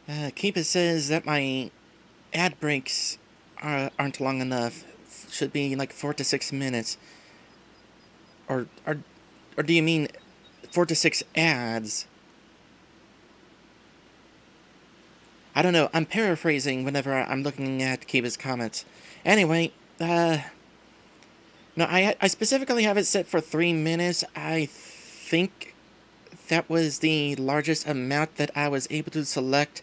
Keepa says that my ad breaks aren't long enough. Should be like 4 to 6 minutes. Or do you mean 4 to 6 ads? I don't know. I'm paraphrasing whenever I'm looking at Keepa's comments. Anyway, no, I specifically have it set for 3 minutes. I think that was the largest amount that I was able to select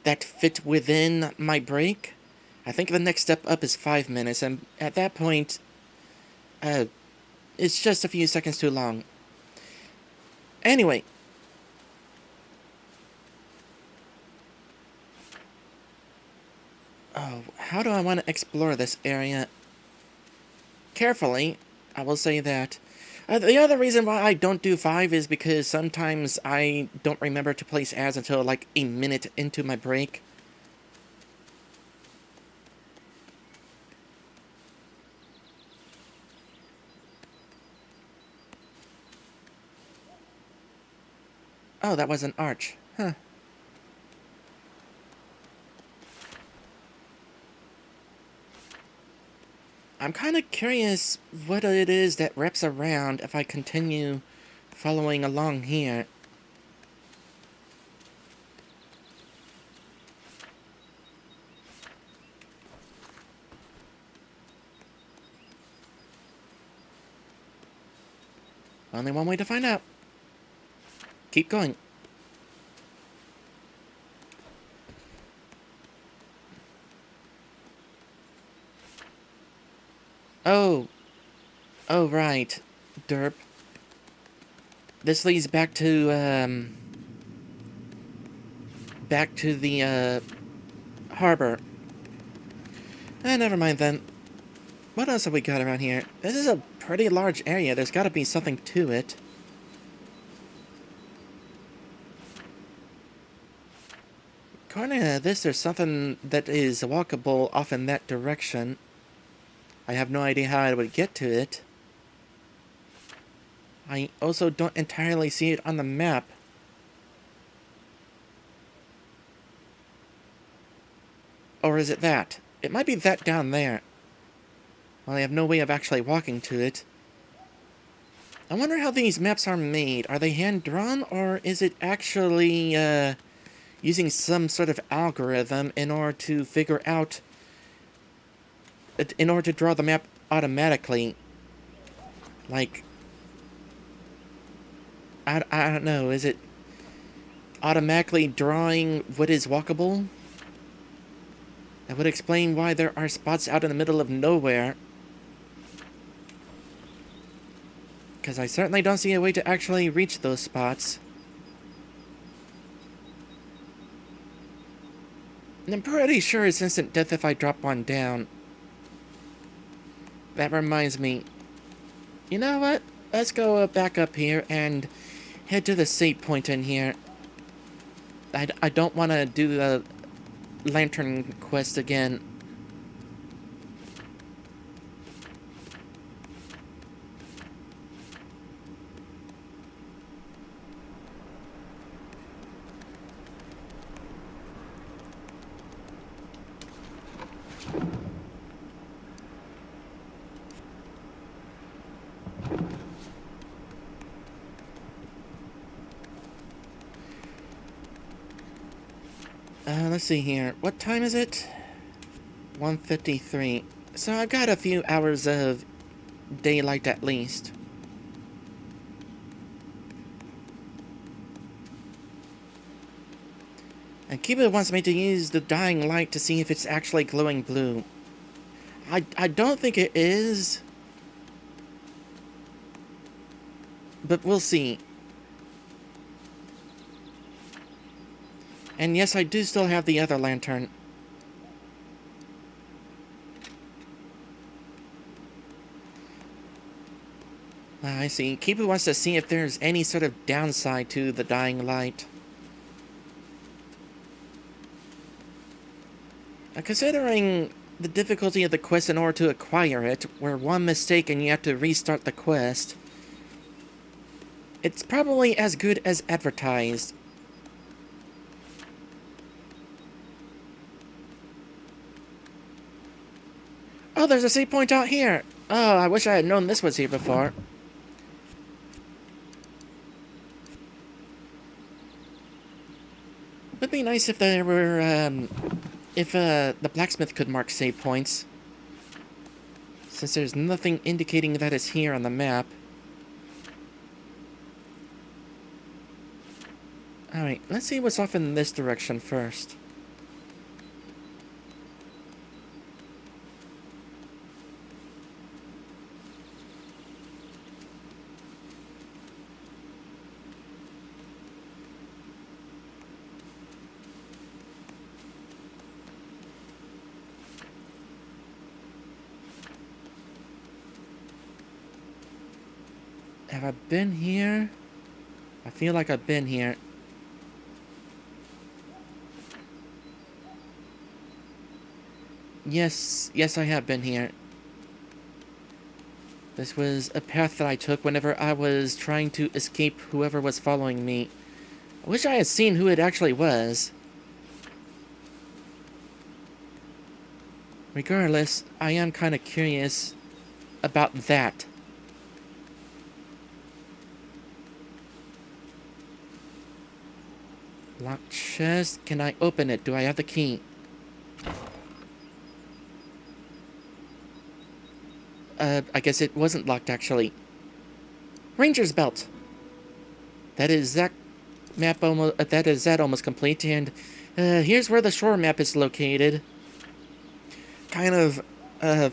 that fit within my break. I think the next step up is 5 minutes, and at that point, uh, it's just a few seconds too long. Anyway. Oh, how do I want to explore this area? Carefully, I will say that. The other reason why I don't do 5 is because sometimes I don't remember to place ads until like a minute into my break. Oh, that was an arch. Huh. I'm kind of curious what it is that wraps around if I continue following along here. Only one way to find out. Keep going. Oh. Oh, right. Derp. This leads back to, back to the, harbor. Never mind then. What else have we got around here? This is a pretty large area. There's gotta be something to it. According to this, there's something that is walkable off in that direction. I have no idea how I would get to it. I also don't entirely see it on the map. Or is it that? It might be that down there. Well, I have no way of actually walking to it. I wonder how these maps are made. Are they hand-drawn, or is it actually, using some sort of algorithm in order to figure out... in order to draw the map automatically? Like... I don't know, is it automatically drawing what is walkable? That would explain why there are spots out in the middle of nowhere. Because I certainly don't see a way to actually reach those spots. And I'm pretty sure it's instant death if I drop one down. That reminds me. You know what? Let's go back up here and head to the save point in here. I don't want to do the lantern quest again. Let's see here. What time is it? 1:53. So I've got a few hours of daylight at least. And Kiba wants me to use the dying light to see if it's actually glowing blue. I don't think it is. But we'll see. And yes, I do still have the other lantern. I see. Kiba wants to see if there's any sort of downside to the dying light. Considering the difficulty of the quest in order to acquire it, where one mistake and you have to restart the quest, it's probably as good as advertised. Oh, there's a save point out here. Oh, I wish I had known this was here before. Would be nice if there were, if the blacksmith could mark save points. Since there's nothing indicating that it's here on the map. Alright, let's see what's off in this direction first. Have I been here? I feel like I've been here. Yes, I have been here. This was a path that I took whenever I was trying to escape whoever was following me. I wish I had seen who it actually was. Regardless, I am kind of curious about that. Locked chest. Can I open it? Do I have the key? I guess it wasn't locked, actually. Ranger's belt. That is that map almost. That is that almost complete. And here's where the shore map is located. Kind of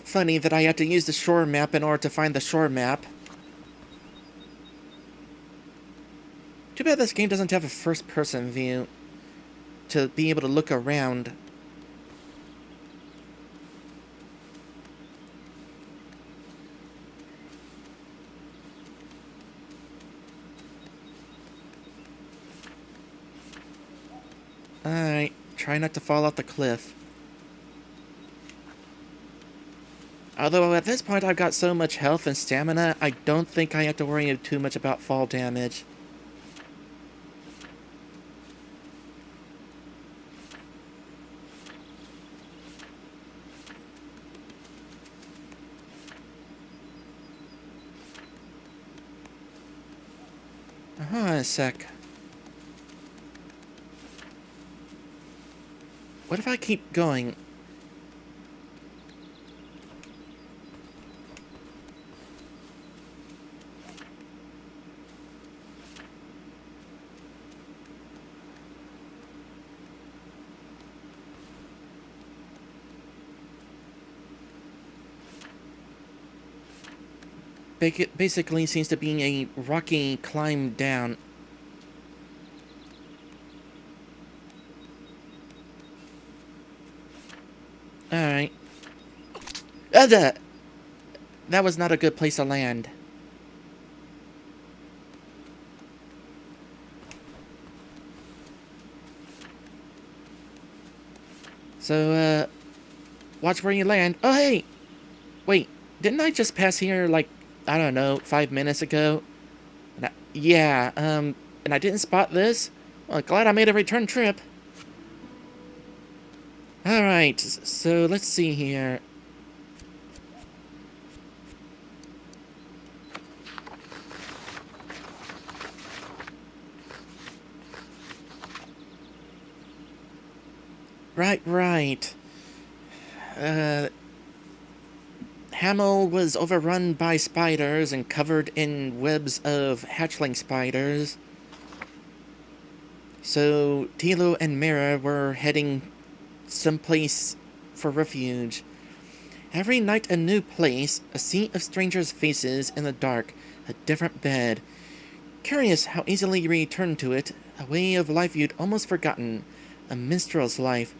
funny that I had to use the shore map in order to find the shore map. Too bad this game doesn't have a first-person view to be able to look around. Alright, try not to fall off the cliff. Although at this point I've got so much health and stamina, I don't think I have to worry too much about fall damage. A sec. What if I keep going? Basically seems to be a rocky climb down. Alright. That was not a good place to land. So, watch where you land. Oh, hey! Wait, didn't I just pass here, like, I don't know, 5 minutes ago? Yeah, and I didn't spot this? Well, glad I made a return trip. Alright, so let's see here. Right. Hamel was overrun by spiders and covered in webs of hatchling spiders. So Tilo and Mira were heading someplace for refuge. Every night a new place, a sea of strangers' faces in the dark, a different bed. Curious how easily you return to it, a way of life you'd almost forgotten, a minstrel's life.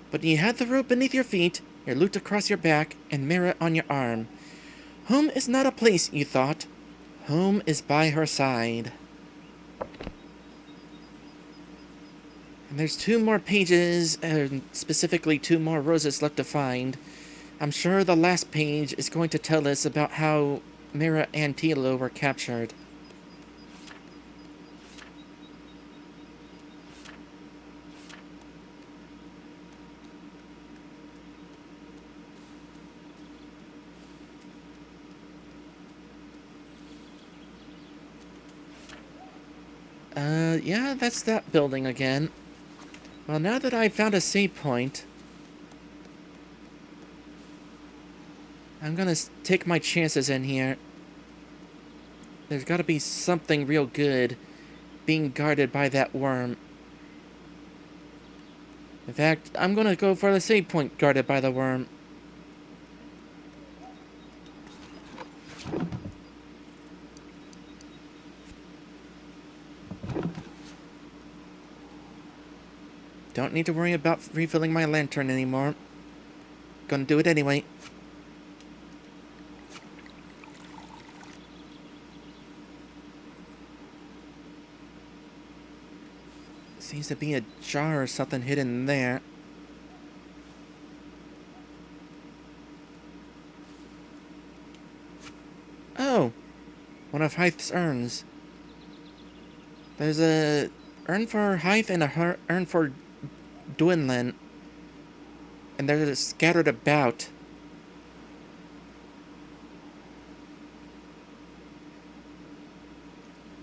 But you had the rope beneath your feet, your lute across your back, and Mira on your arm. Home is not a place, you thought. Home is by her side. And there's 2 more pages, specifically 2 more roses left to find. I'm sure the last page is going to tell us about how Mira and Tilo were captured. Yeah, that's that building again. Well, now that I've found a save point, I'm gonna take my chances in here. There's gotta be something real good being guarded by that worm. In fact, I'm gonna go for the save point guarded by the worm. Don't need to worry about refilling my lantern anymore. Gonna do it anyway. Seems to be a jar or something hidden there. Oh, one of Hythe's urns. There's a urn for Hythe and a urn for Dwinlin. And they're scattered about.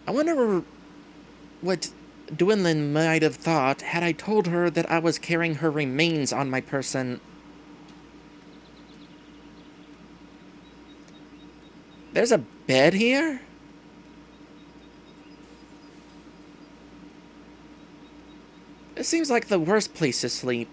I wonder what Dwinlin might have thought had I told her that I was carrying her remains on my person. There's a bed here? This seems like the worst place to sleep.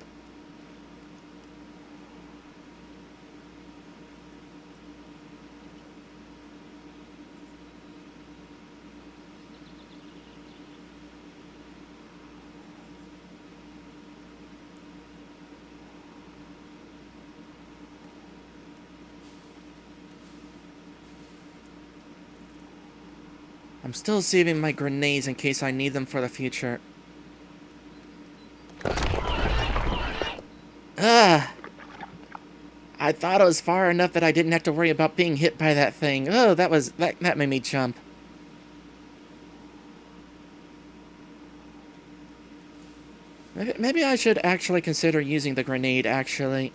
I'm still saving my grenades in case I need them for the future. Ah! I thought it was far enough that I didn't have to worry about being hit by that thing. Oh, that made me jump. Maybe I should actually consider using the grenade, actually.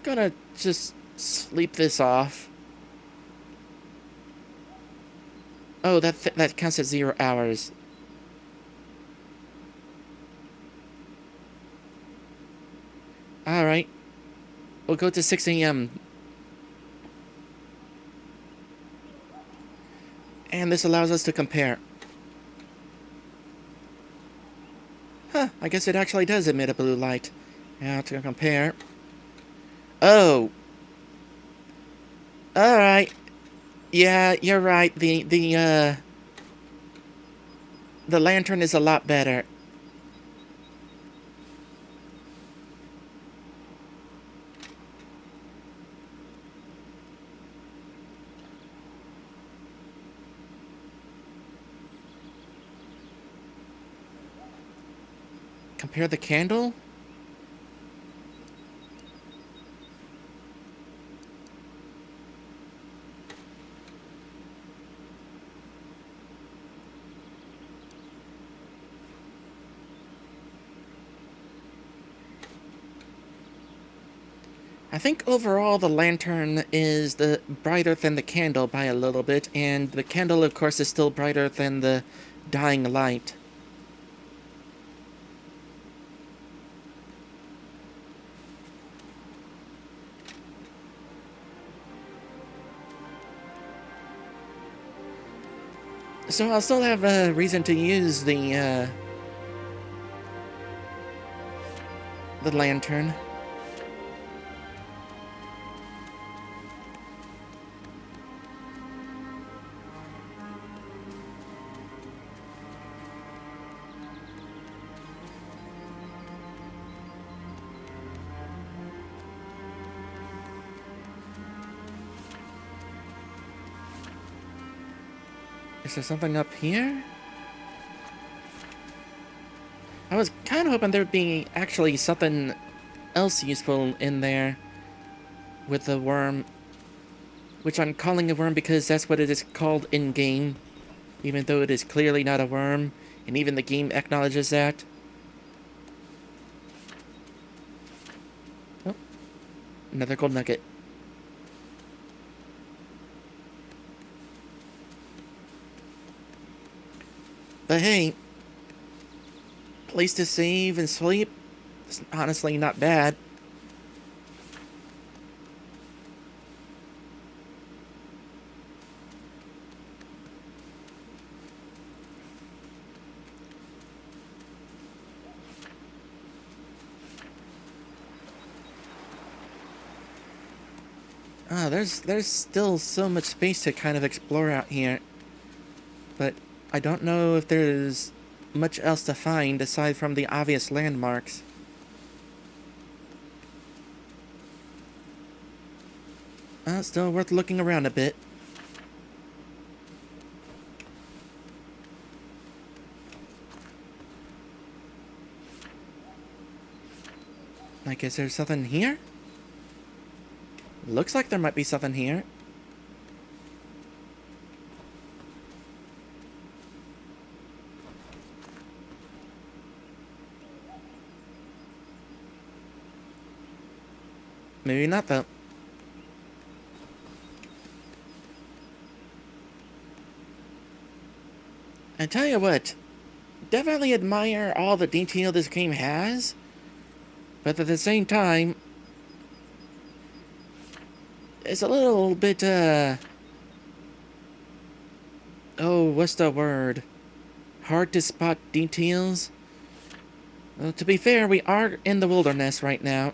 Gonna just sleep this off. Oh, that counts as 0 hours. Alright. We'll go to 6 a.m. And this allows us to compare. Huh, I guess it actually does emit a blue light. Now to compare. Oh. Alright. Yeah, you're right. The lantern is a lot better. Compare the candle? I think overall the lantern is brighter than the candle by a little bit, and the candle, of course, is still brighter than the dying light. So I'll still have a reason to use the lantern. Is there something up here? I was kind of hoping there'd be actually something else useful in there with the worm, which I'm calling a worm because that's what it is called in-game, even though it is clearly not a worm, and even the game acknowledges that. Oh, another gold nugget. But hey, place to save and sleep. It's honestly not bad. There's still so much space to kind of explore out here. But I don't know if there's much else to find aside from the obvious landmarks. Still worth looking around a bit. Like, is there something here? Looks like there might be something here. Maybe not, though. I tell you what, definitely admire all the detail this game has, but at the same time, it's a little bit, oh, what's the word? Hard to spot details. Well, to be fair, we are in the wilderness right now.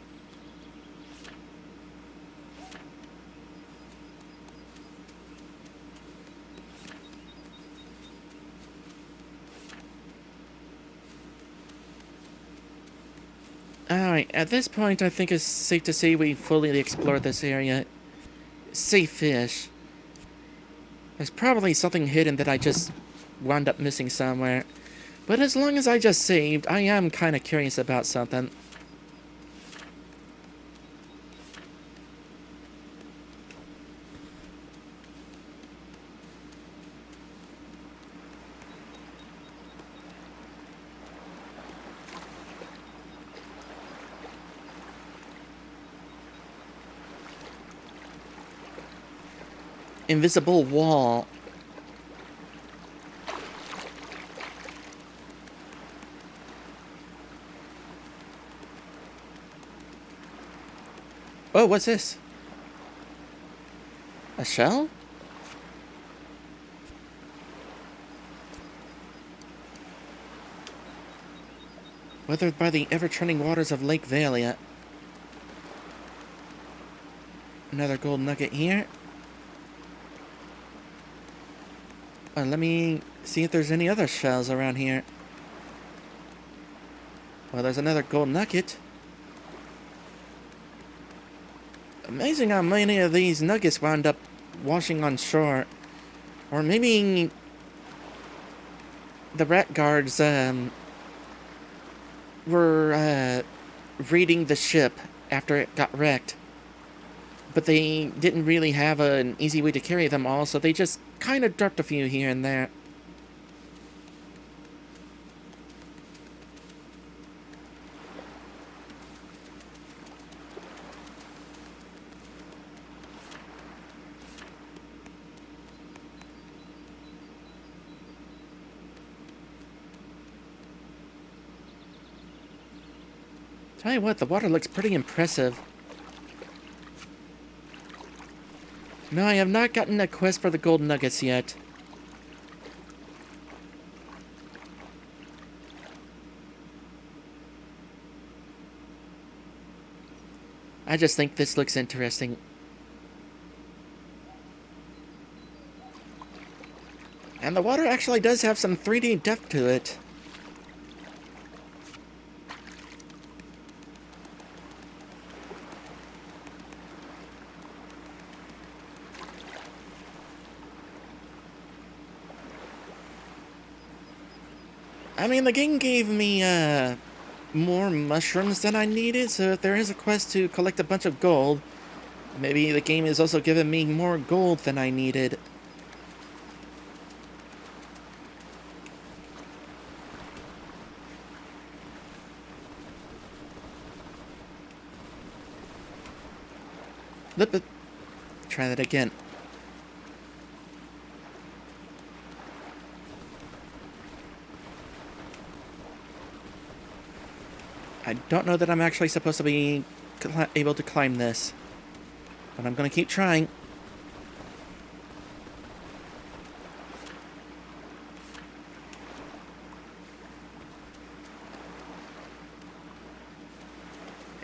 Alright, at this point, I think it's safe to say we fully explored this area. Safe fish. There's probably something hidden that I just wound up missing somewhere. But as long as I just saved, I am kind of curious about something. Invisible wall. Oh, what's this? A shell? Weathered by the ever-churning waters of Lake Valia. Another gold nugget here. Let me see if there's any other shells around here. Well, there's another gold nugget. Amazing how many of these nuggets wound up washing on shore. Or maybe the rat guards were raiding the ship after it got wrecked. But they didn't really have an easy way to carry them all, so they just kind of dropped a few here and there. Tell you what, the water looks pretty impressive. No, I have not gotten a quest for the gold nuggets yet. I just think this looks interesting. And the water actually does have some 3D depth to it. I mean, the game gave me, more mushrooms than I needed, so if there is a quest to collect a bunch of gold, maybe the game is also giving me more gold than I needed. Try that again. I don't know that I'm actually supposed to be able to climb this. But I'm gonna keep trying.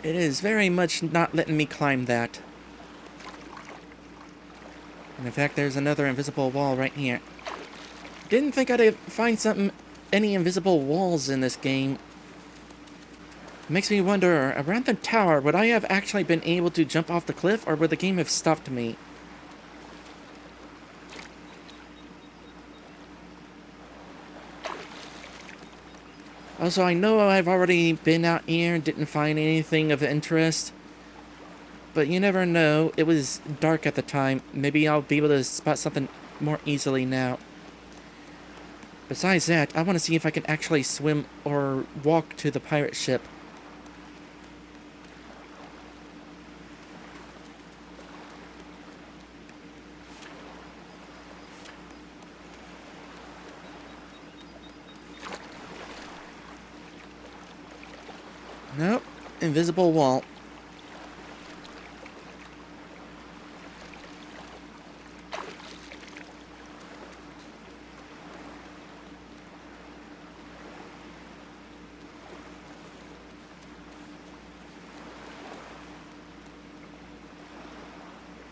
It is very much not letting me climb that. And in fact, there's another invisible wall right here. Didn't think I'd find any invisible walls in this game. Makes me wonder, around the tower, would I have actually been able to jump off the cliff, or would the game have stopped me? Also, I know I've already been out here and didn't find anything of interest. But you never know. It was dark at the time. Maybe I'll be able to spot something more easily now. Besides that, I want to see if I can actually swim or walk to the pirate ship. Nope. Invisible wall.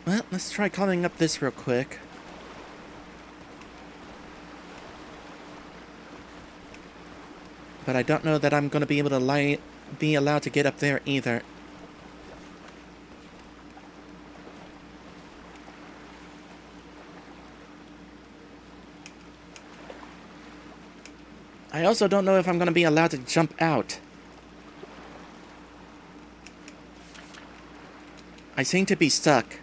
Well, let's try climbing up this real quick. But I don't know that I'm going to be able to be allowed to get up there either. I also don't know if I'm going to be allowed to jump out. I seem to be stuck.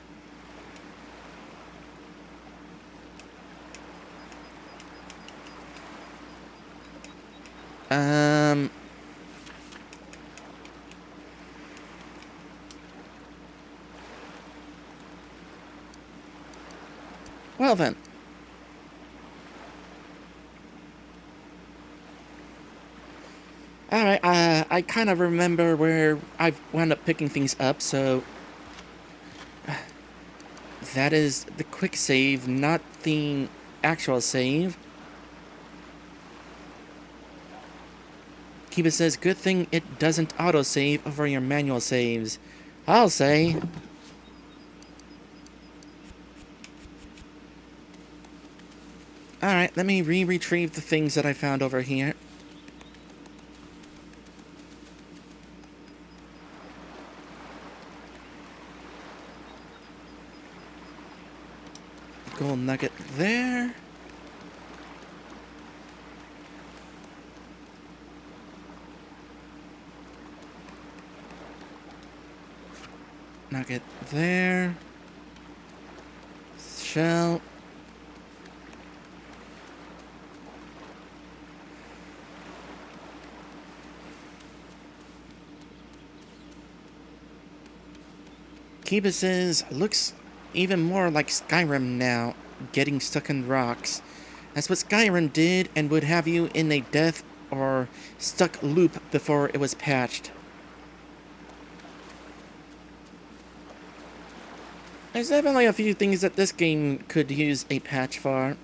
Well then. Alright, I kind of remember where I've wound up picking things up, so... that is the quick save, not the actual save. Kiba says, good thing it doesn't autosave over your manual saves. I'll say. Alright, let me retrieve the things that I found over here. Gold nugget there. Nugget there. Shell. Kiba says, looks even more like Skyrim now, getting stuck in rocks. That's what Skyrim did and would have you in a death or stuck loop before it was patched. There's definitely a few things that this game could use a patch for.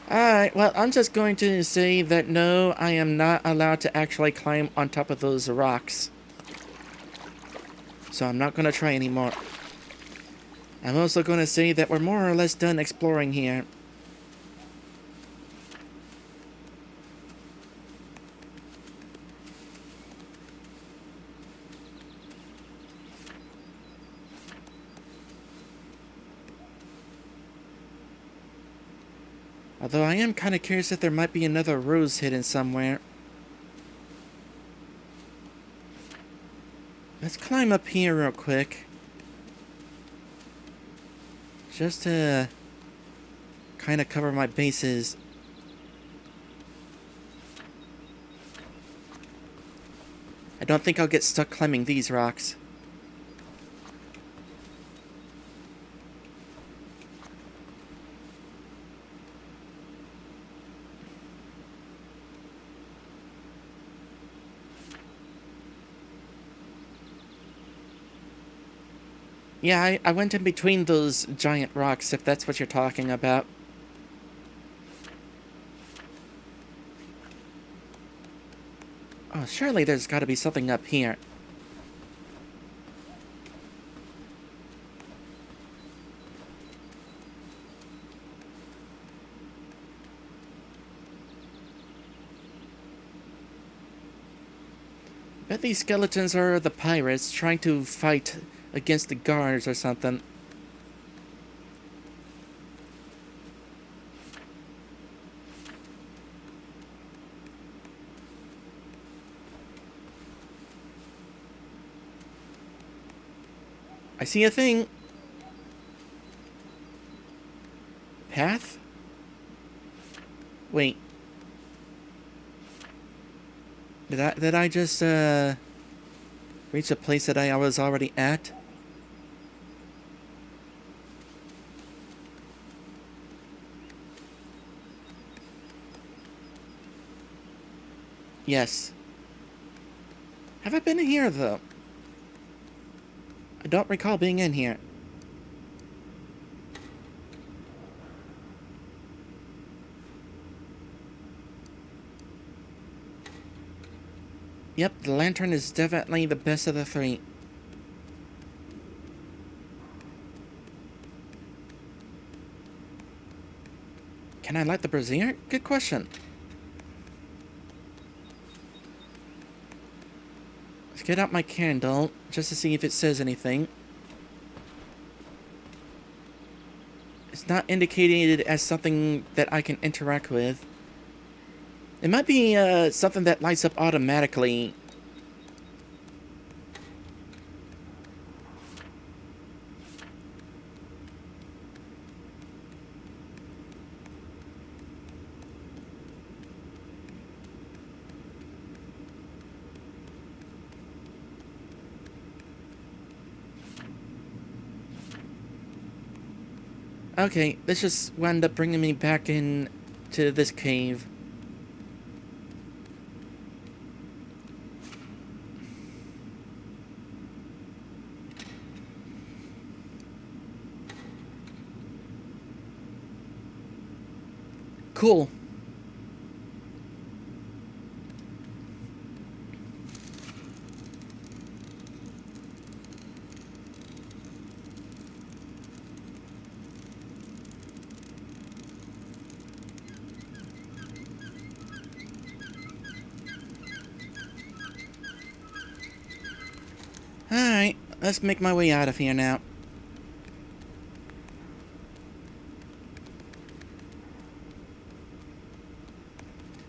Alright, well, I'm just going to say that no, I am not allowed to actually climb on top of those rocks. So I'm not going to try anymore. I'm also going to say that we're more or less done exploring here. Although I am kind of curious if there might be another rose hidden somewhere. Let's climb up here real quick. Just to kind of cover my bases. I don't think I'll get stuck climbing these rocks. Yeah, I went in between those giant rocks, if that's what you're talking about. Oh, surely there's got to be something up here. Bet these skeletons are the pirates trying to fight against the guards or something. I see a thing. Path? Wait. Did I just reach a place that I was already at? Yes. Have I been here though? I don't recall being in here. Yep, the lantern is definitely the best of the three. Can I light the brazier? Good question. Let's get out my candle, just to see if it says anything. It's not indicated as something that I can interact with. It might be something that lights up automatically. Okay, this just wound up bringing me back in to this cave. Cool. Alright, let's make my way out of here now.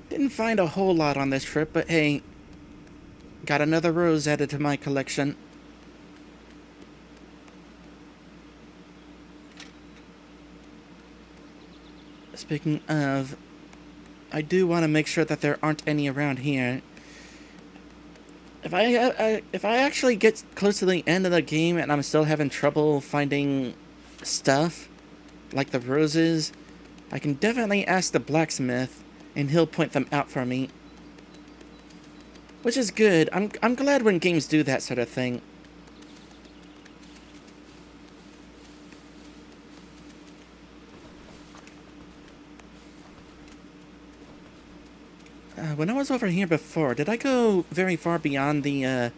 Didn't find a whole lot on this trip, but hey, got another rose added to my collection. Speaking of, I do want to make sure that there aren't any around here. If I actually get close to the end of the game and I'm still having trouble finding stuff, like the roses, I can definitely ask the blacksmith, and he'll point them out for me. Which is good. I'm glad when games do that sort of thing. When I was over here before, did I go very far beyond the,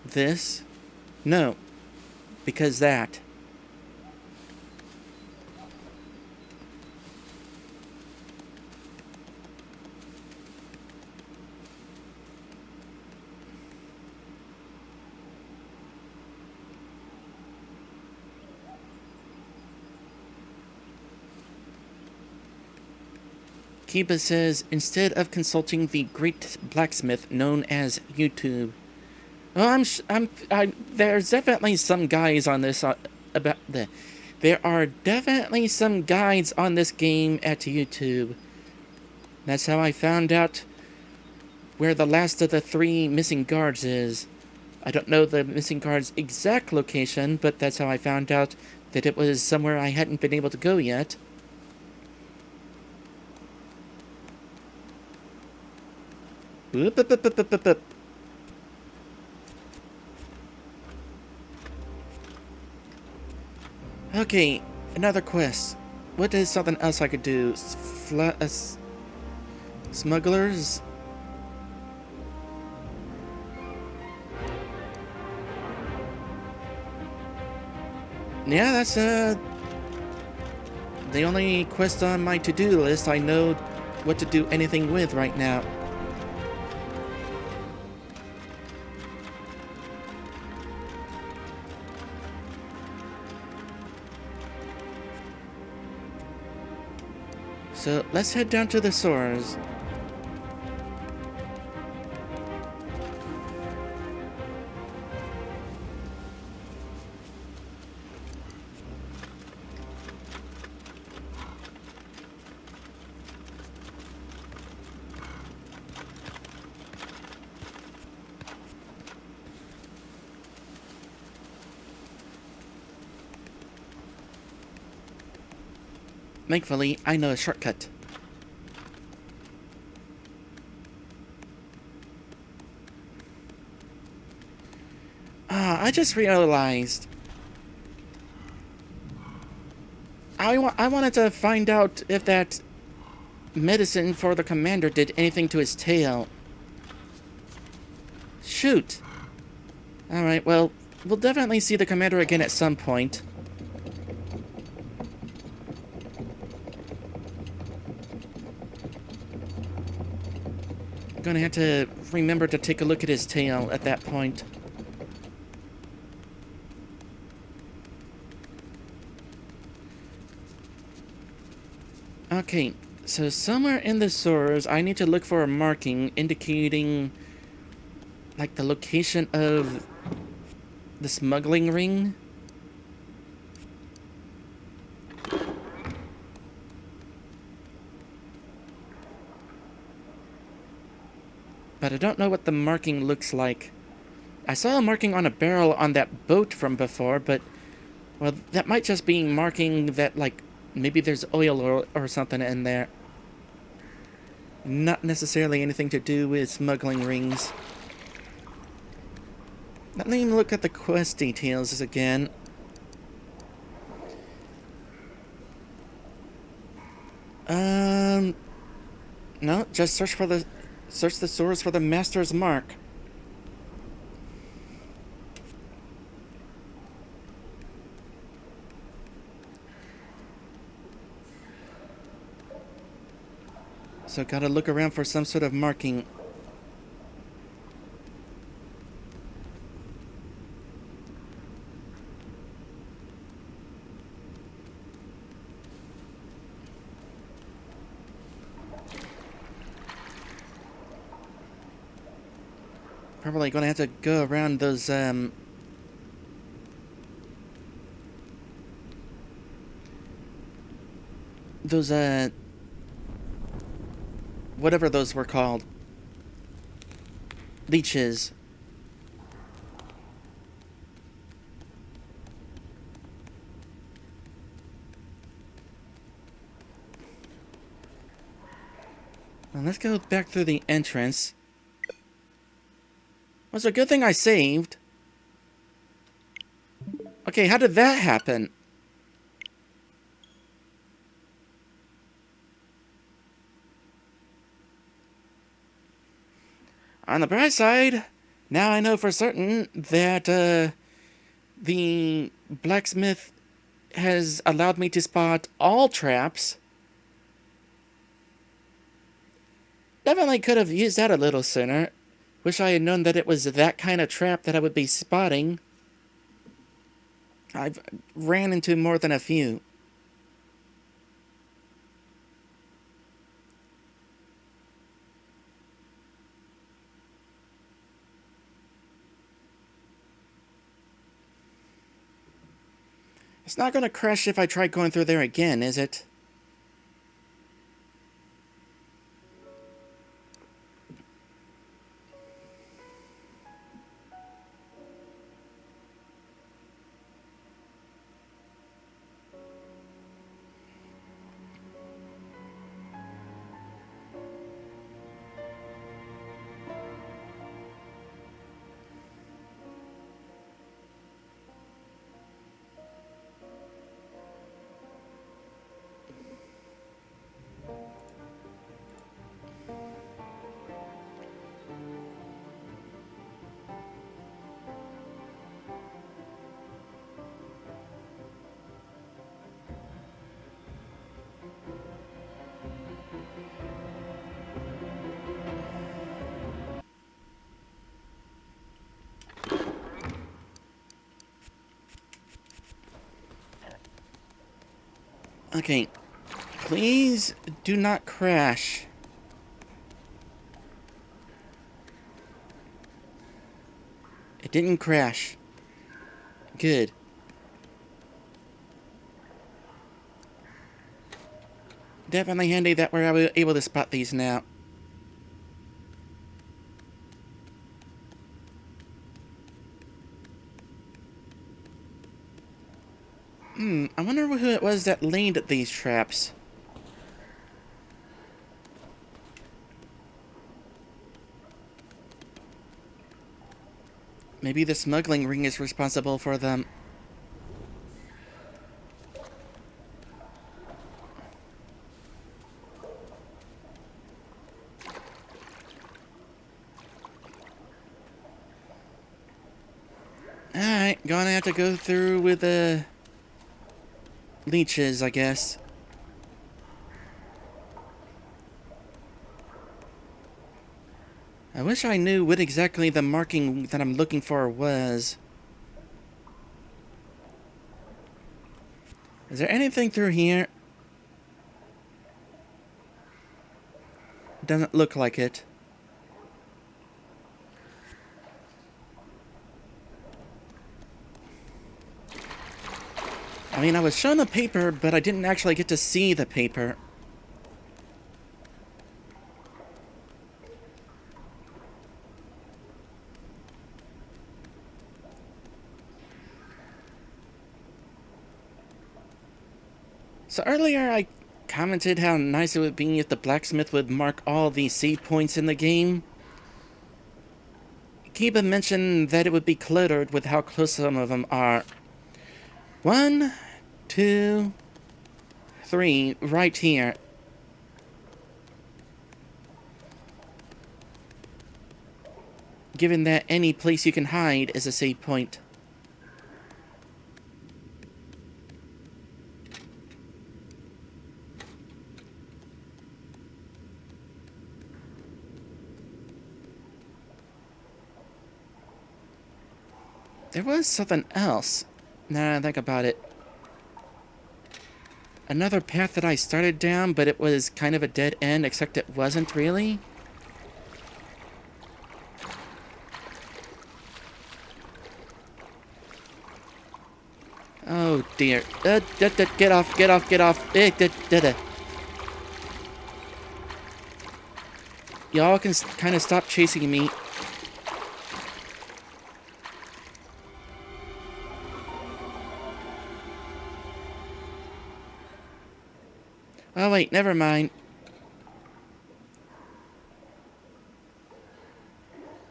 this? No. Because that. Kiba says, instead of consulting the great blacksmith known as YouTube. Well, there's definitely some guys on this, there are definitely some guides on this game at YouTube. That's how I found out where the last of the 3 missing guards is. I don't know the missing guard's exact location, but that's how I found out that it was somewhere I hadn't been able to go yet. Whoop, up, up, up, up, up, up. Okay, another quest. What is something else I could do? Smugglers? Yeah, that's the only quest on my to-do list I know what to do anything with right now. So let's head down to the sewers. Thankfully, I know a shortcut. Ah, I just realized. I wanted to find out if that medicine for the commander did anything to his tail. Shoot. Alright, well, we'll definitely see the commander again at some point. I'm gonna have to remember to take a look at his tail at that point. Okay, so somewhere in the sewers, I need to look for a marking indicating, like, the location of the smuggling ring. But I don't know what the marking looks like. I saw a marking on a barrel on that boat from before, but, well, that might just be marking that, like, maybe there's oil or something in there. Not necessarily anything to do with smuggling rings. Let me look at the quest details again. No, just search the source for the master's mark. So gotta look around for some sort of marking. Probably gonna have to go around those, those, whatever those were called. Leeches. Well, let's go back through the entrance. Well, it's a good thing I saved. Okay, how did that happen? On the bright side, now I know for certain that, the blacksmith has allowed me to spot all traps. Definitely could have used that a little sooner. Wish I had known that it was that kind of trap that I would be spotting. I've ran into more than a few. It's not gonna crash if I try going through there again, is it? Okay. Please do not crash. It didn't crash. Good. Definitely handy that we're able to spot these now. I wonder who it was that laid these traps. Maybe the smuggling ring is responsible for them. Alright, gonna have to go through with the leeches, I guess. I wish I knew what exactly the marking that I'm looking for was. Is there anything through here? Doesn't look like it. I mean, I was shown a paper, but I didn't actually get to see the paper. So earlier I commented how nice it would be if the blacksmith would mark all the save points in the game. Kiba mentioned that it would be cluttered with how close some of them are. 1, 2, 3, right here. Given that any place you can hide is a save point. There was something else. Now I think about it. Another path that I started down, but it was kind of a dead end, except it wasn't really. Oh dear. Get off, get off, get off. Y'all can kind of stop chasing me. Oh wait, never mind.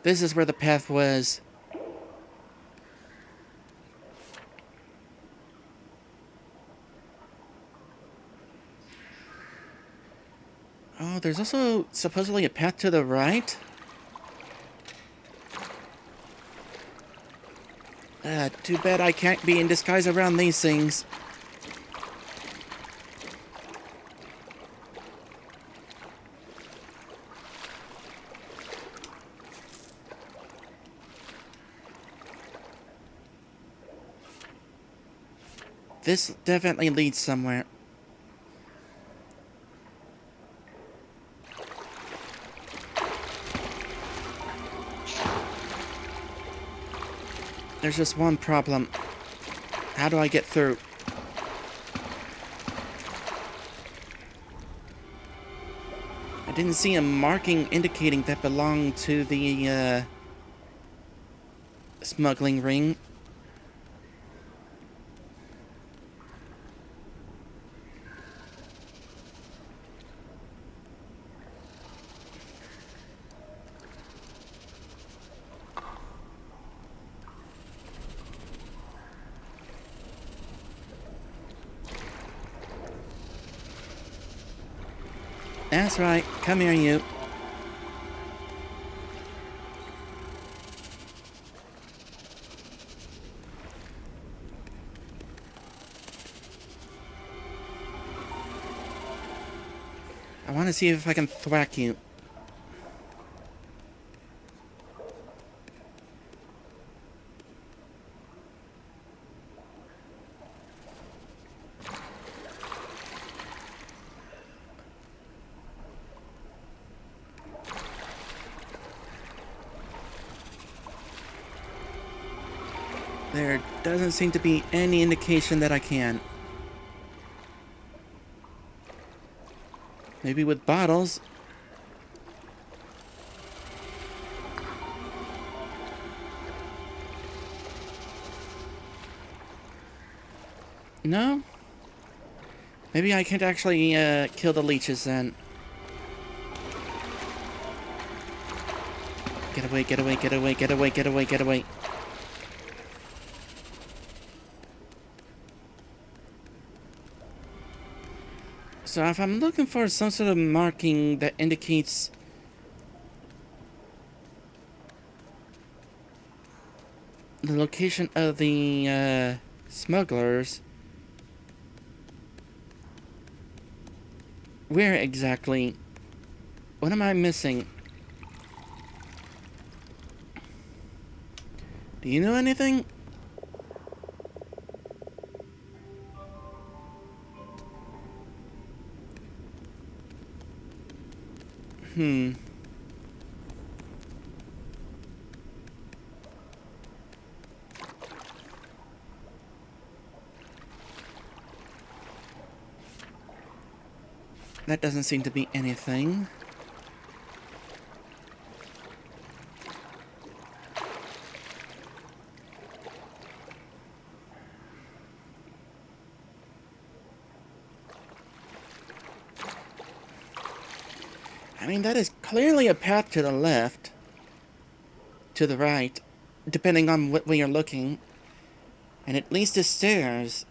This is where the path was. Oh, there's also supposedly a path to the right. Too bad I can't be in disguise around these things. This definitely leads somewhere. There's just one problem. How do I get through? I didn't see a marking indicating that belonged to the, smuggling ring. That's right. Come here, you. I want to see if I can thwack you. There doesn't seem to be any indication that I can. Maybe with bottles. No? Maybe I can't actually kill the leeches then. Get away, get away, get away, get away, get away, get away. So if I'm looking for some sort of marking that indicates the location of the smugglers, where exactly? What am I missing? Do you know anything? That doesn't seem to be anything. I mean, that is clearly a path to the left. To the right. Depending on what way you're looking. And at least the stairs.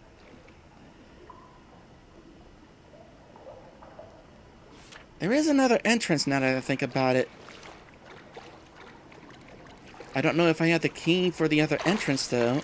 There is another entrance now that I think about it. I don't know if I had the key for the other entrance, though.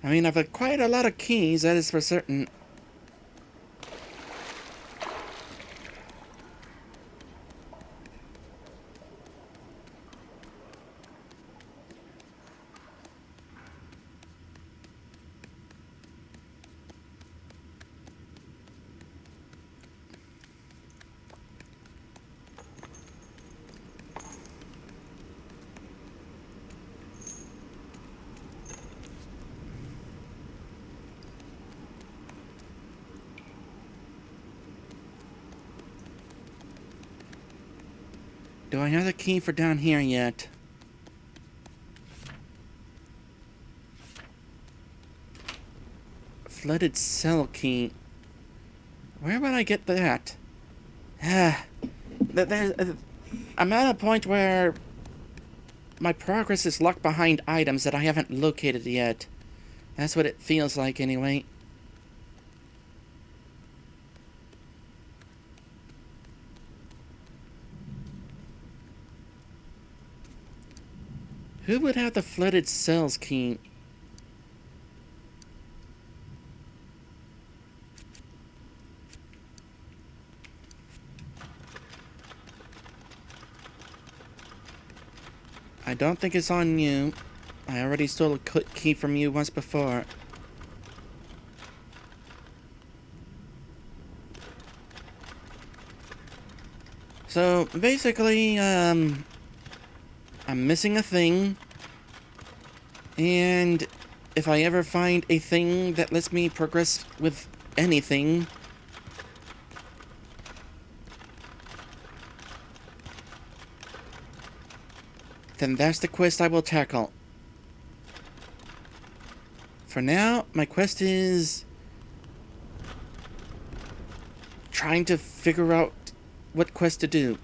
I mean, I've had quite a lot of keys, that is for certain. Do I have the key for down here yet? Flooded cell key. Where would I get that? I'm at a point where my progress is locked behind items that I haven't located yet. That's what it feels like anyway. Who would have the flooded cells key? I don't think it's on you. I already stole a key from you once before. So, basically, I'm missing a thing. And if I ever find a thing that lets me progress with anything, then that's the quest I will tackle. For now, my quest is trying to figure out what quest to do.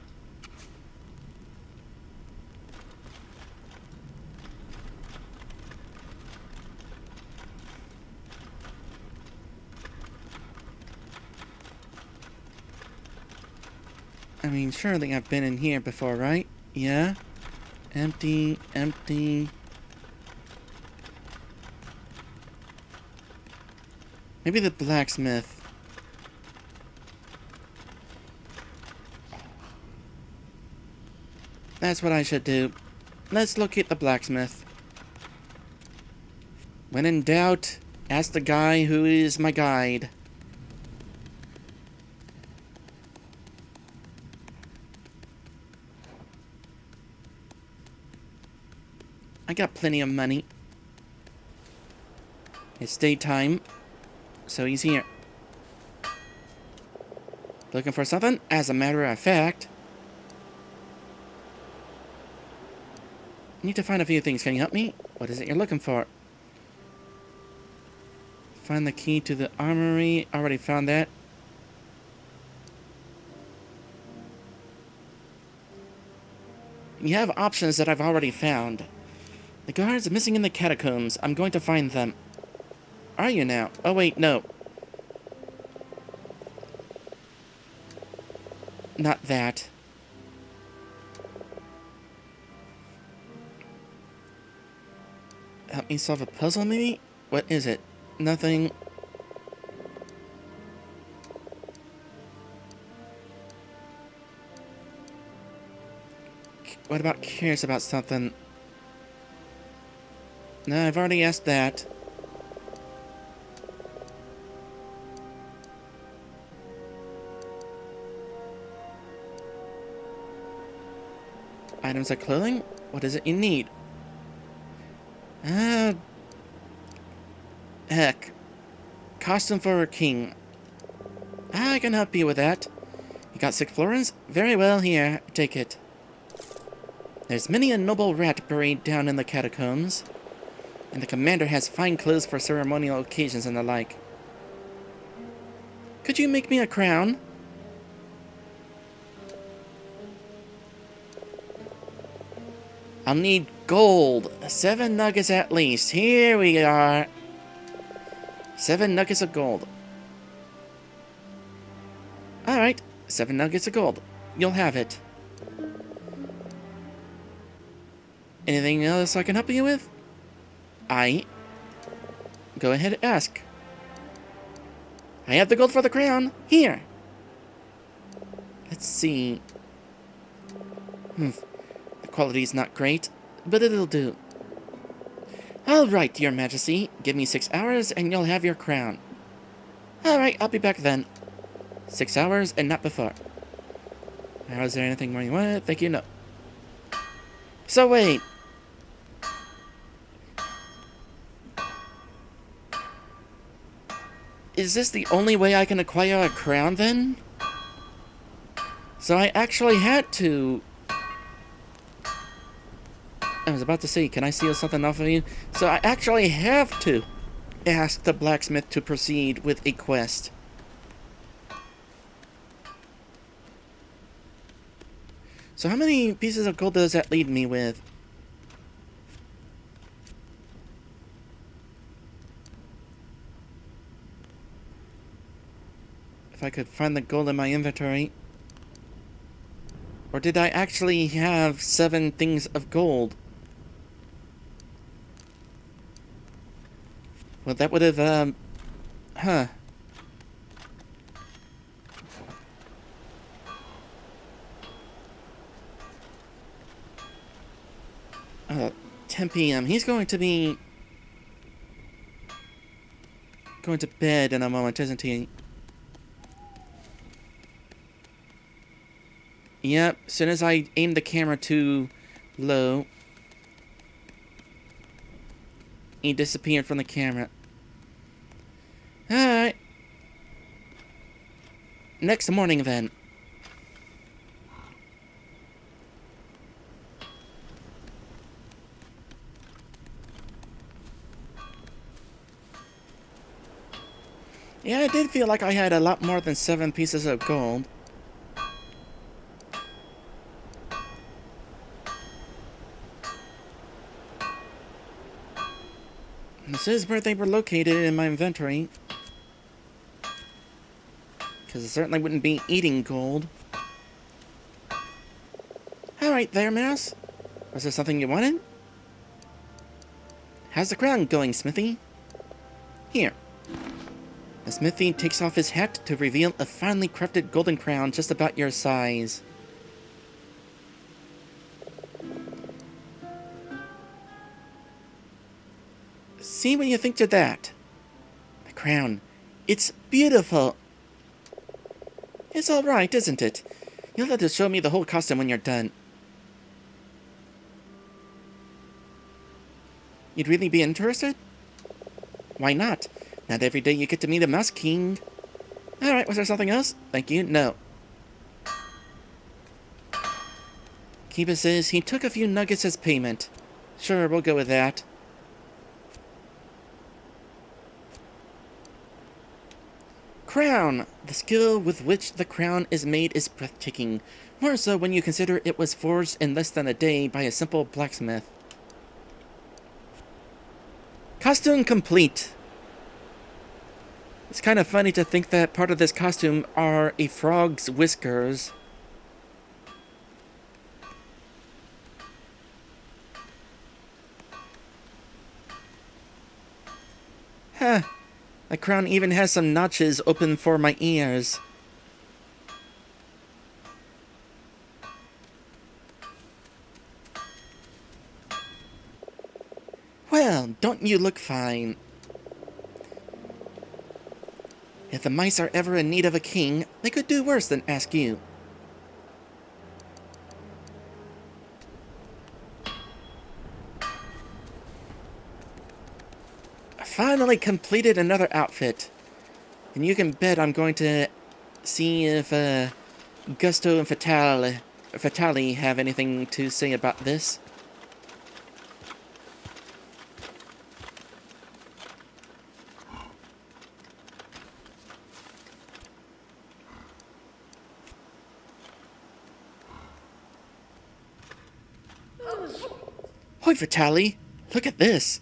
I mean, surely I've been in here before, right? Yeah? Empty, empty. Maybe the blacksmith. That's what I should do. Let's locate the blacksmith. When in doubt, ask the guy who is my guide. I got plenty of money. It's daytime, so he's here. Looking for something? As a matter of fact, need to find a few things. Can you help me? What is it you're looking for? Find the key to the armory. Already found that. You have options that I've already found. The guards are missing in the catacombs. I'm going to find them. Are you now? Oh wait, no. Not that. Help me solve a puzzle, maybe? What is it? Nothing. What about curious about something? No, I've already asked that. Items like clothing? What is it you need? Heck. Costume for a king. I can help you with that. You got 6 florins? Very well, here, take it. There's many a noble rat buried down in the catacombs, and the commander has fine clothes for ceremonial occasions and the like. Could you make me a crown? I'll need gold. 7 nuggets at least. Here we are. 7 nuggets of gold. Alright, 7 nuggets of gold. You'll have it. Anything else I can help you with? Go ahead and ask. I have the gold for the crown. Here. Let's see. The quality's not great, but it'll do. Alright, your majesty. Give me 6 hours and you'll have your crown. Alright, I'll be back then. 6 hours and not before. Now, is there anything more you want? Thank you, no. So wait. Is this the only way I can acquire a crown then? So I actually had to... I was about to say, can I steal something off of you? So I actually have to ask the blacksmith to proceed with a quest. So how many pieces of gold does that leave me with? If I could find the gold in my inventory. Or did I actually have 7 things of gold? Well, that would have, huh. Uh, 10 p.m. He's going to be going to bed in a moment, isn't he? Yep, as soon as I aim the camera too low, he disappeared from the camera. Alright. Next morning, then. Yeah, I did feel like I had a lot more than 7 pieces of gold. This is where they were located in my inventory. Because I certainly wouldn't be eating gold. Alright there, Mouse. Was there something you wanted? How's the crown going, Smithy? Here. The Smithy takes off his hat to reveal a finely crafted golden crown just about your size. See what you think to that. The crown. It's beautiful. It's alright, isn't it? You'll have to show me the whole costume when you're done. You'd really be interested? Why not? Not every day you get to meet a Mouse King. Alright, was there something else? Thank you. No. Kiba says he took a few nuggets as payment. Sure, we'll go with that. Crown! The skill with which the crown is made is breathtaking. More so when you consider it was forged in less than a day by a simple blacksmith. Costume complete! It's kind of funny to think that part of this costume are a frog's whiskers. Huh. The crown even has some notches open for my ears. Well, don't you look fine? If the mice are ever in need of a king, they could do worse than ask you. I finally completed another outfit. And you can bet I'm going to see if Gusto and Fatali have anything to say about this. Hoi, Fatali! Look at this!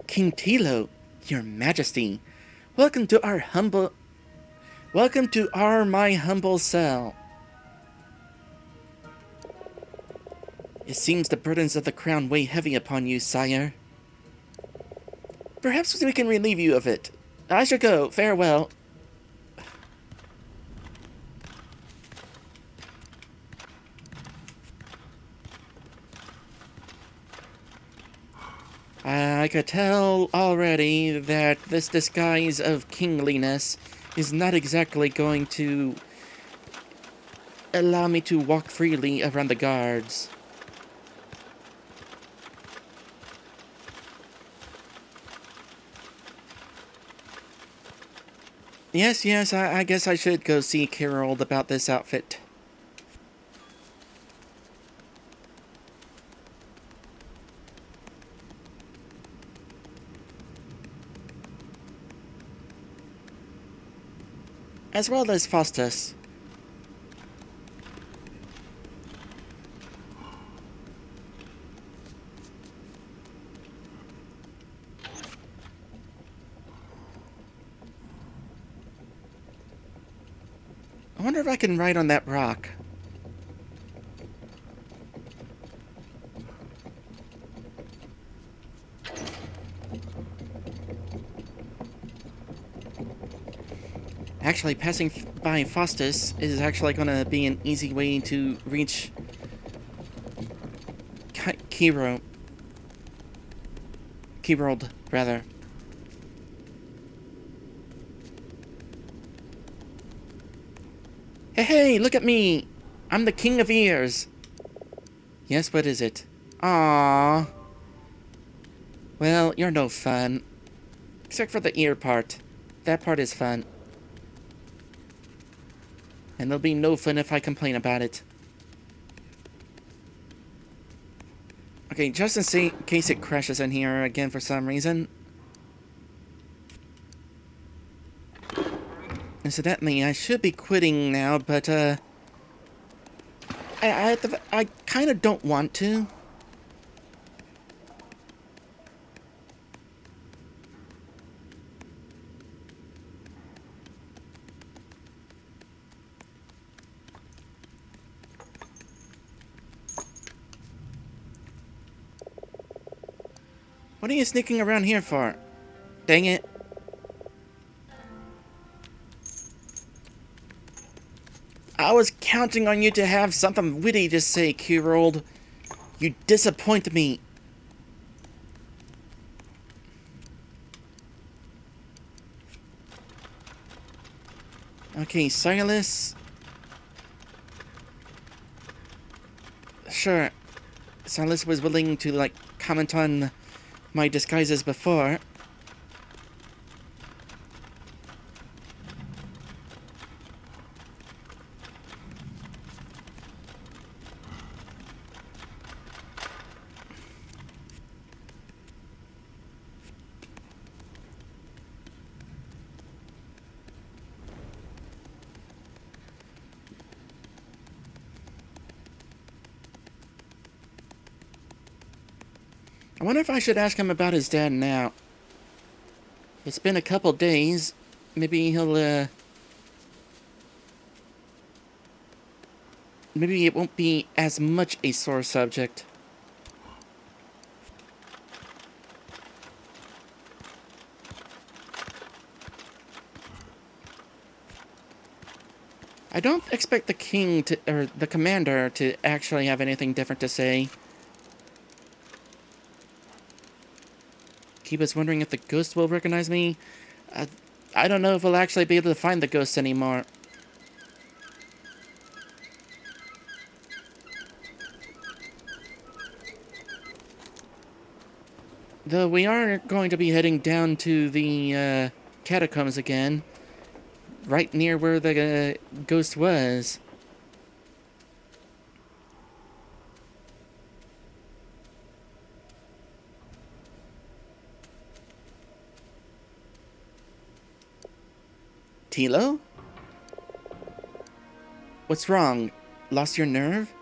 King Tilo, your majesty, welcome to my humble cell. It seems the burdens of the crown weigh heavy upon you, sire. Perhaps we can relieve you of it. I shall go. Farewell. I could tell already that this disguise of kingliness is not exactly going to allow me to walk freely around the guards. Yes, I guess I should go see Carol about this outfit. As well as Faustus. I wonder if I can ride on that rock. Actually, passing by Faustus is actually going to be an easy way to reach Kerold, rather. Hey, look at me! I'm the King of Ears! Yes, what is it? Aww. Well, you're no fun. Except for the ear part. That part is fun. And there'll be no fun if I complain about it. Okay, just in case it crashes in here again for some reason. Incidentally, I should be quitting now, but I kind of don't want to. What are you sneaking around here for? Dang it. I was counting on you to have something witty to say, Kerold. You disappoint me. Okay, Silas. Sure, Silas was willing to, like, comment on my disguises before. I wonder if I should ask him about his dad now. It's been a couple days. Maybe he'll, maybe it won't be as much a sore subject. I don't expect the king to, or the commander to actually have anything different to say. Kiba's wondering if the ghost will recognize me. I don't know if we'll actually be able to find the ghost anymore. Though we are going to be heading down to the catacombs again, right near where the ghost was. Tilo? What's wrong? Lost your nerve?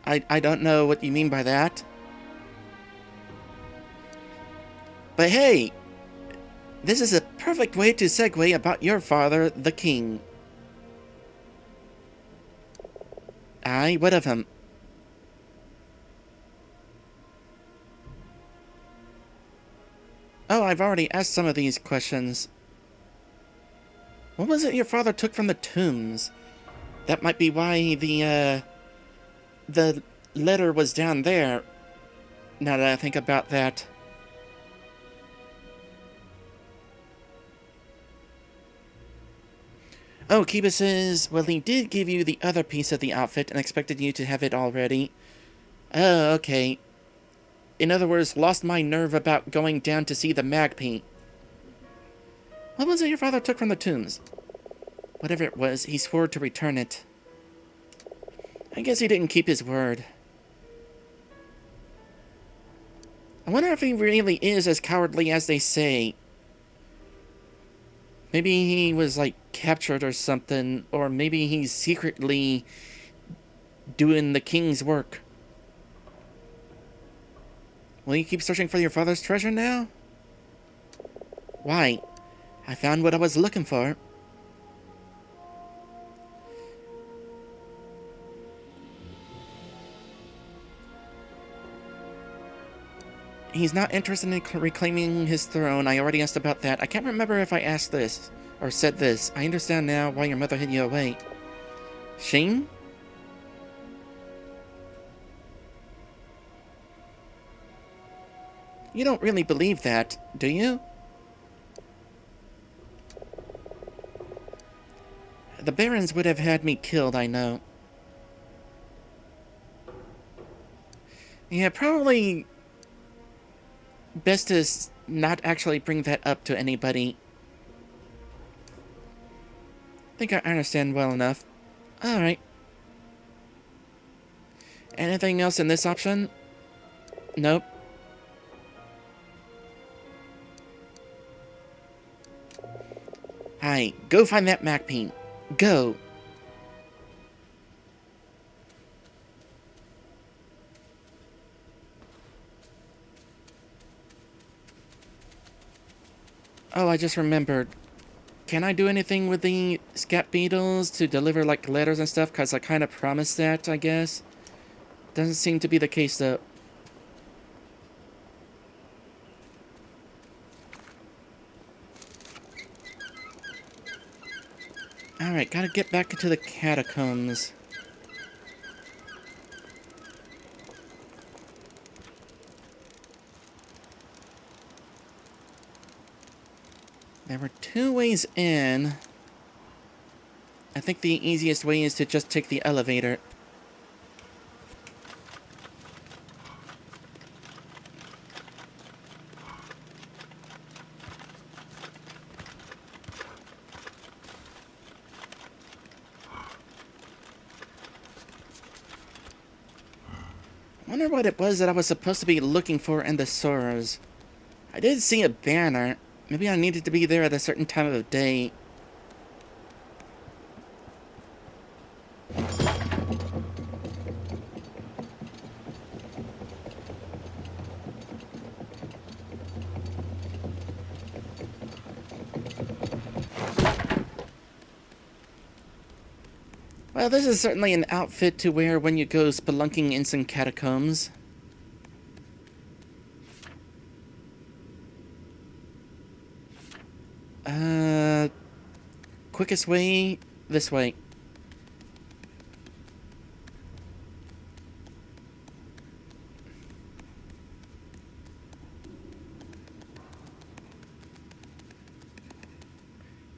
I don't know what you mean by that. But hey, this is a perfect way to segue about your father, the king. Aye, what of him? Oh, I've already asked some of these questions. What was it your father took from the tombs? That might be why the letter was down there, now that I think about that. Oh, Kiba says, well, he did give you the other piece of the outfit and expected you to have it already. Oh, okay. In other words, lost my nerve about going down to see the Magpie. What was it your father took from the tombs? Whatever it was, he swore to return it. I guess he didn't keep his word. I wonder if he really is as cowardly as they say. Maybe he was, like, captured or something, or maybe he's secretly doing the king's work. Will you keep searching for your father's treasure now? Why? I found what I was looking for. He's not interested in reclaiming his throne. I already asked about that. I can't remember if I asked this, or said this. I understand now why your mother hid you away. Shane? You don't really believe that, do you? The barons would have had me killed, I know. Yeah, probably best to not actually bring that up to anybody. I think I understand well enough. Alright. Anything else in this option? Nope. Hi, go find that Magpie. Go. Oh, I just remembered. Can I do anything with the scat beetles to deliver, like, letters and stuff? Because I kind of promised that, I guess. Doesn't seem to be the case, though. Alright, gotta get back into the catacombs. There were two ways in. I think the easiest way is to just take the elevator. I wonder what it was that I was supposed to be looking for in the sewers. I did see a banner. Maybe I needed to be there at a certain time of day. Well, this is certainly an outfit to wear when you go spelunking in some catacombs. Quickest way, this way.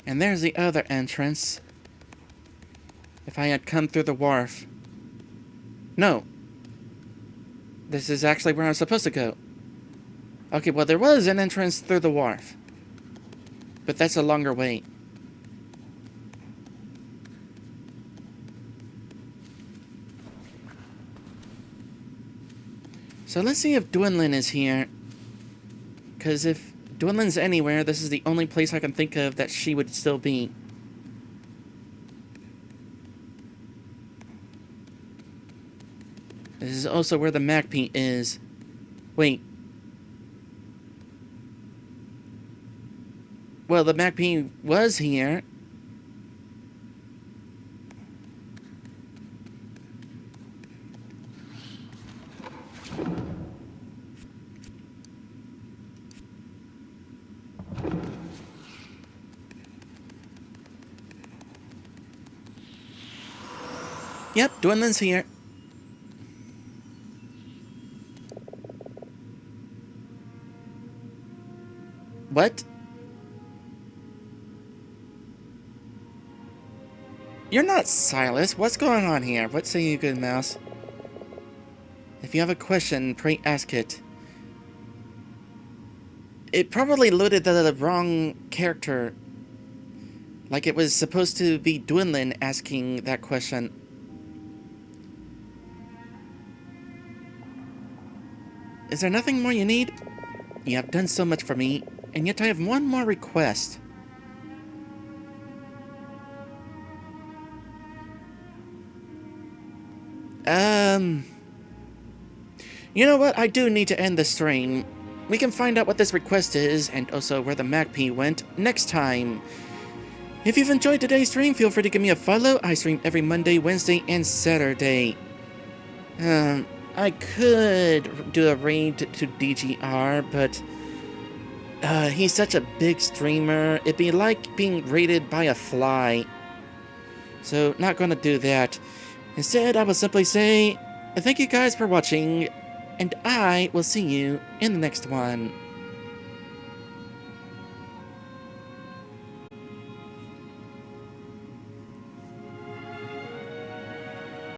And there's the other entrance. If I had come through the wharf. No. This is actually where I'm supposed to go. Okay, well, there was an entrance through the wharf. But that's a longer wait. So let's see if Dwindlin is here. Because if Dwindlin's anywhere, this is the only place I can think of that she would still be. This is also where the Magpie is. Wait. Well, the Magpie was here. Yep, Dwindlin's here. What? You're not Silas. What's going on here? What say you, good mouse? If you have a question, pray ask it. It probably loaded the wrong character. Like it was supposed to be Dwindlin asking that question. Is there nothing more you need? You have done so much for me, and yet I have one more request. You know what? I do need to end the stream. We can find out what this request is, and also where the Magpie went, next time. If you've enjoyed today's stream, feel free to give me a follow. I stream every Monday, Wednesday, and Saturday. I could do a raid to DGR, but he's such a big streamer. It'd be like being raided by a fly. So, not gonna do that. Instead, I will simply say, thank you guys for watching, and I will see you in the next one.